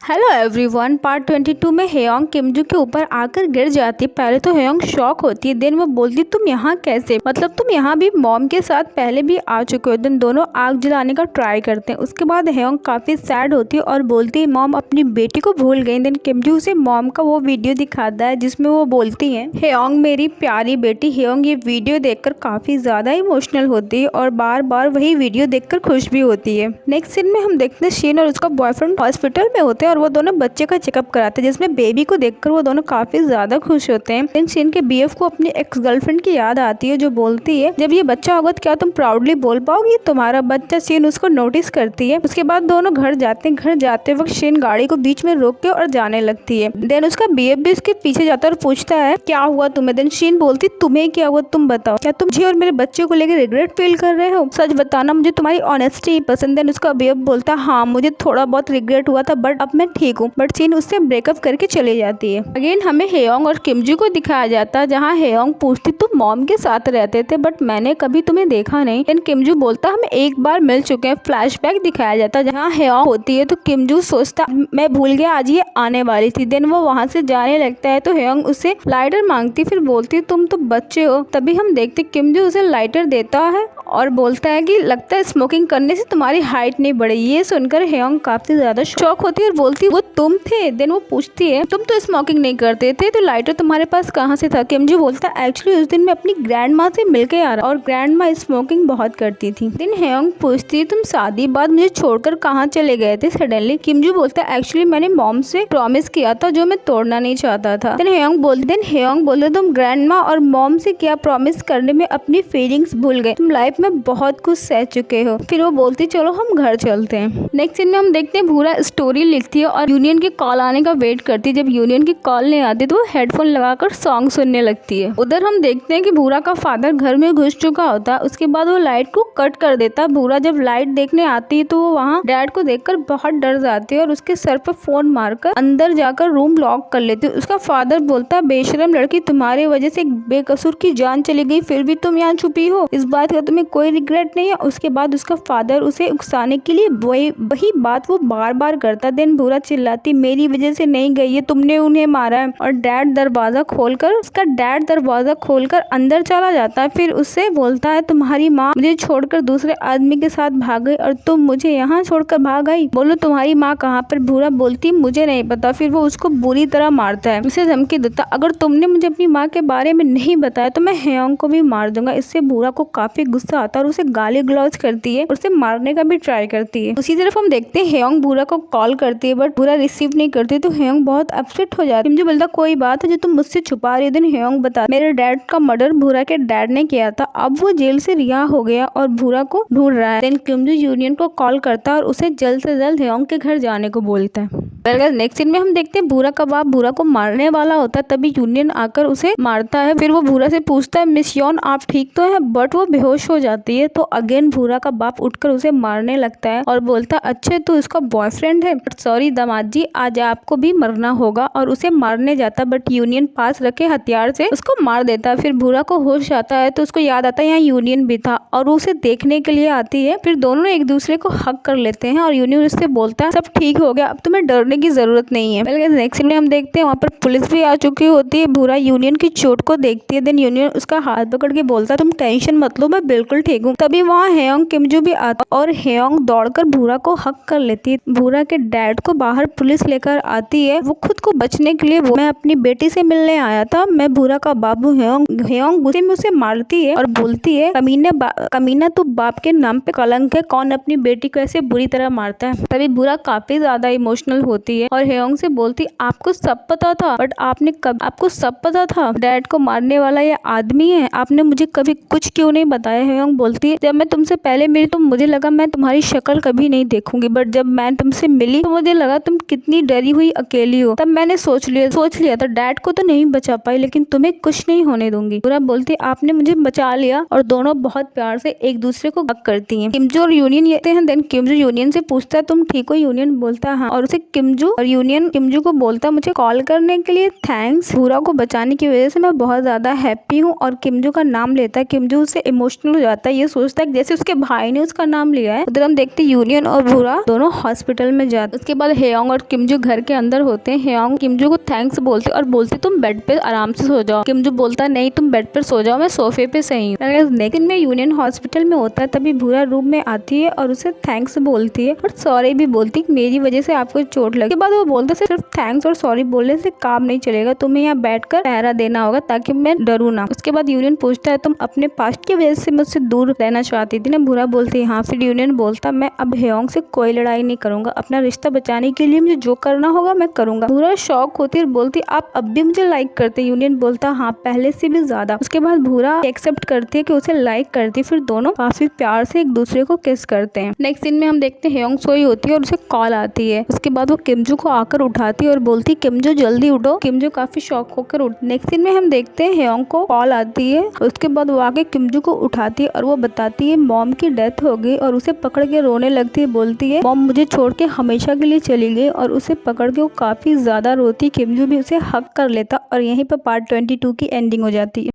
Hello everyone. Part 22 में हेयोंग किमजू के ऊपर आकर गिर जाती। पहले तो हेयोंग शॉक होती है, देन वो बोलती तुम यहाँ कैसे, मतलब तुम यहाँ भी मॉम के साथ पहले भी आ चुके हो। देन दोनों आग जलाने का ट्राई करते हैं। उसके बाद हेयोंग काफी सैड होती है और बोलती है मॉम अपनी बेटी को भूल गई। देन किमजू उसे मॉम का वो वीडियो दिखाता है जिसमें वो बोलती है हेयोंग मेरी प्यारी बेटी। हेयोंग ये वीडियो देखकर काफी ज्यादा इमोशनल होती है और बार बार वही वीडियो देखकर खुश भी होती है। नेक्स्ट सीन में हम देखते हैं शीन और उसका बॉयफ्रेंड हॉस्पिटल में होते हैं और वो दोनों बच्चे का चेकअप कराते हैं, जिसमें बेबी को देखकर वो दोनों काफी ज्यादा खुश होते हैं। इन शीन के बीएफ को अपनी एक्स गर्लफ्रेंड की याद आती है जो बोलती है जब ये बच्चा होगा तो क्या तुम प्राउडली बोल पाओगी तुम्हारा बच्चा। शीन उसको नोटिस करती है। उसके बाद दोनों घर जाते हैं। घर जाते वक्त शीन गाड़ी को बीच में रोक के और जाने लगती है। देन उसका बीएफ भी उसके पीछे जाता है और पूछता है क्या हुआ तुम्हें। देन शीन बोलती तुम्हें क्या हुआ तुम बताओ, क्या तुम मुझे और मेरे बच्चे को लेकर रिग्रेट फील कर रहे हो, सच बताना मुझे तुम्हारी ऑनेस्टी पसंद। देन उसका बीएफ बोलता हाँ मुझे थोड़ा बहुत रिग्रेट हुआ था बट अब मैं ठीक हूँ। बट शीन उससे ब्रेकअप करके चली जाती है। अगेन हमें हेयोंग और किमजू को दिखाया जाता है जहाँ हेयोंग पूछती तुम मॉम के साथ रहते थे बट मैंने कभी तुम्हें देखा नहीं। देन किमजू बोलता हम एक बार मिल चुके हैं। फ्लैशबैक दिखाया जाता है जहाँ हेयोंग होती है तो किमजू सोचता मैं भूल गया आज ये आने वाली थी। देन वो वहाँ से जाने लगता है तो हेयोंग उससे लाइटर मांगती, फिर बोलती तुम तो बच्चे हो। तभी हम देखते किमजू उसे लाइटर देता है और बोलता है कि लगता है स्मोकिंग करने से तुम्हारी हाइट नहीं बढ़ी। ये सुनकर हेयोंग काफी ज्यादा शॉक होती है और बोलती वो तुम थे। देन वो पूछती है तुम तो स्मोकिंग नहीं करते थे तो लाइटर तुम्हारे पास कहाँ से था। किमजू बोलता है एक्चुअली उस दिन मैं अपनी ग्रैंड माँ से मिलके आ रहा और ग्रैंड माँ स्मोकिंग बहुत करती थी। देन हेयोंग पूछती है तुम शादी बाद मुझे छोड़कर कहाँ चले गए थे सडनली। किमजू बोलता है एक्चुअली मैंने मॉम से प्रॉमिस किया था जो मैं तोड़ना नहीं चाहता था। देन हेयोंग बोलते तुम ग्रैंड माँ और मॉम से क्या प्रॉमिस करने में अपनी फीलिंग्स भूल गए, तुम लाइफ में बहुत कुछ सह चुके हो। फिर वो बोलती चलो हम घर चलते हैं। नेक्स्ट सीन में हम देखते हैं भूरा स्टोरी लिखती है और यूनियन की कॉल आने का वेट करती है। जब यूनियन की कॉल नहीं आती तो वो हेडफोन लगाकर सॉन्ग सुनने लगती है। उधर हम देखते हैं कि भूरा का फादर घर में घुस चुका होता है। उसके बाद वो लाइट को कट कर देता है। भूरा जब लाइट देखने आती है तो वो वहाँ डैड को देखकर बहुत डर जाती है और उसके सर पर फोन मारकर अंदर जाकर रूम लॉक कर लेती है। उसका फादर बोलता है बेशरम लड़की तुम्हारे वजह से एक बेकसूर की जान चली गई फिर भी तुम यहाँ छुपी हो, इस बात का तुम्हें कोई रिग्रेट नहीं है। उसके बाद उसका फादर उसे उकसाने के लिए वही बात वो बार बार करता। देन भूरा चिल्लाती मेरी वजह से नहीं गई है, तुमने उन्हें मारा है। और डैड दरवाजा खोलकर अंदर चला जाता है। फिर उससे बोलता है तुम्हारी माँ मुझे छोड़कर दूसरे आदमी के साथ भाग गई और तुम मुझे यहाँ छोड़कर भाग आई, बोलो तुम्हारी माँ कहाँ पर। भूरा बोलती मुझे नहीं पता। फिर वो उसको बुरी तरह मारता है, उसे धमकी देता अगर तुमने मुझे अपनी माँ के बारे में नहीं बताया तो मैं हेयोंग को भी मार दूंगा। इससे भूरा को काफी गुस्सा आता है और उसे गाली गलौज करती है, उसे मारने का भी ट्राई करती है। उसी तरफ हम देखते हैं हेयोंग भूरा को कॉल करती है बट भूरा रिसीव नहीं करती तो हेयोंग बहुत अपसेट हो जाती है। मुझे बोलता कोई बात है जो तुम मुझसे छुपा रही हो। दिन हेयोंग बता मेरे डैड का मर्डर भूरा के डैड ने किया था, अब वो जेल से रिहा हो गया और भूरा को ढूंढ रहा है। देन किमजू यूनियन को कॉल करता है और उसे जल्द से जल्द हेयोंग के घर जाने को बोलता है। नेक्स्ट सीन में हम देखते हैं भूरा का बाप भूरा को मारने वाला होता है, तभी यूनियन आकर उसे मारता है। फिर वो भूरा से पूछता है मिस योन आप ठीक तो है, बट वो बेहोश हो जाती है। तो अगेन भूरा का बाप उठकर उसे मारने लगता है और बोलता अच्छे तो उसका बॉयफ्रेंड है, बट सॉरी दामाद जी आज आपको भी मरना होगा, और उसे मारने जाता बट यूनियन पास रखे हथियार से उसको मार देता है। फिर भूरा को होश आता है तो उसको याद आता है यहाँ यूनियन भी था और उसे देखने के लिए आती है। फिर दोनों एक दूसरे को हक कर लेते हैं और यूनियन उससे बोलता है सब ठीक हो गया, अब तुम्हें डरने की जरूरत नहीं है। नेक्स्ट में हम देखते हैं वहाँ पर पुलिस भी आ चुकी होती है। भूरा यूनियन की चोट को देखती है। देन यूनियन उसका हाथ पकड़ के बोलता तुम टेंशन मत लो मैं बिल्कुल ठीक हूँ। तभी वहाँ हेयोंग किमजू भी आता और हेयोंग दौड़कर भूरा को हक कर लेती है। भूरा के डैड को बाहर पुलिस लेकर आती है। वो खुद को बचने के लिए मैं अपनी बेटी से मिलने आया था, मैं भूरा का बाबू हेयोंग गुस्से में उसे मारती है और बोलती है कमीना तू बाप के नाम पे कलंक है, कौन अपनी बेटी को ऐसे बुरी तरह मारता है। तभी भूरा काफी ज्यादा इमोशनल होती है और हेयोंग से बोलती आपको सब पता था बट आपको सब पता था डैड को मारने वाला ये आदमी है, आपने मुझे कभी कुछ क्यों नहीं बताया। हेयोंग बोलती है जब मैं तुमसे पहले मिली तो मुझे लगा मैं तुम्हारी शक्ल कभी नहीं देखूंगी, बट जब मैं तुमसे मिली तो मुझे लगा तुम कितनी डरी हुई अकेली हो। तब मैंने सोच लिया था डैड को तो नहीं बचा पाई लेकिन तुम्हें कुछ नहीं होने दूंगी। पूरा बोलती आपने मुझे बचा लिया और दोनों बहुत प्यार से एक दूसरे को हक करती हैं। किमजू और यूनियन ये हैं। देन किमजू यूनियन से पूछता है तुम ठीक हो, यूनियन बोलता है हाँ और उसे किमजू और यूनियन किमजू को बोलता मुझे कॉल करने के लिए थैंक्स, भूरा को बचाने की वजह से मैं बहुत ज्यादा हैप्पी हूँ। और किमजू का नाम लेता है। किमजू उससे इमोशनल हो जाता है, ये सोचता है जैसे उसके भाई ने उसका नाम लिया है। उधर हम देखते यूनियन और भूरा दोनों हॉस्पिटल में जाते। उसके बाद हेयोंग और किमजू घर के अंदर होते हैं। हेयोंग किमजू को थैंक्स बोलती और बोलती तुम बेड पे आराम से सो जाओ। किमजू बोलता नहीं तुम बेड पर सो जाओ, मैं सोफे पे सही हूँ। लेकिन में यूनियन हॉस्पिटल में होता है, तभी भूरा रूम में आती है और उसे थैंक्स बोलती है और सॉरी भी बोलती है मेरी वजह से आपको चोट लगी। उसके बाद वो बोलता सिर्फ थैंक्स और सॉरी बोलने से काम नहीं चलेगा, तुम्हें यहाँ बैठकर पहरा देना होगा ताकि मैं डरूं ना। उसके बाद यूनियन पूछता है तुम अपने पास्ट की वजह से मुझसे दूर रहना चाहती थी ना। भूरा बोलती है हाँ। फिर यूनियन बोलता मैं अब हेयोंग से कोई लड़ाई नहीं करूंगा, अपना रिश्ता बचाने के लिए मुझे जो करना होगा मैं करूंगा। भूरा शौक होती है और बोलती आप अब भी मुझे लाइक करते। यूनियन बोलता हाँ पहले से भी ज्यादा। उसके बाद भूरा एक्सेप्ट करती है कि उसे लाइक करती है। फिर दोनों काफी प्यार से एक दूसरे को किस करते हैं। नेक्स्ट सीन में हम देखते हैं हेयोंग सोई होती है और उसे कॉल आती है। उसके बाद वो किमजू को आकर उठाती है और बोलती किमजू जल्दी उठो। किमजू काफी शौक होकर उठ। नेक्स्ट सीन में हम देखते हैं हेयोंग को कॉल आती है। उसके बाद वो आके किमजू को उठाती है और वो बताती है मॉम की डेथ हो गई और उसे पकड़ के रोने लगती है। बोलती है मॉम मुझे छोड़ के हमेशा के लिए चली गई और उसे पकड़ के वो काफी ज्यादा रोती। किमजू भी उसे हक कर लेता और यहीं पर पार्ट 22 की एंडिंग हो जाती है।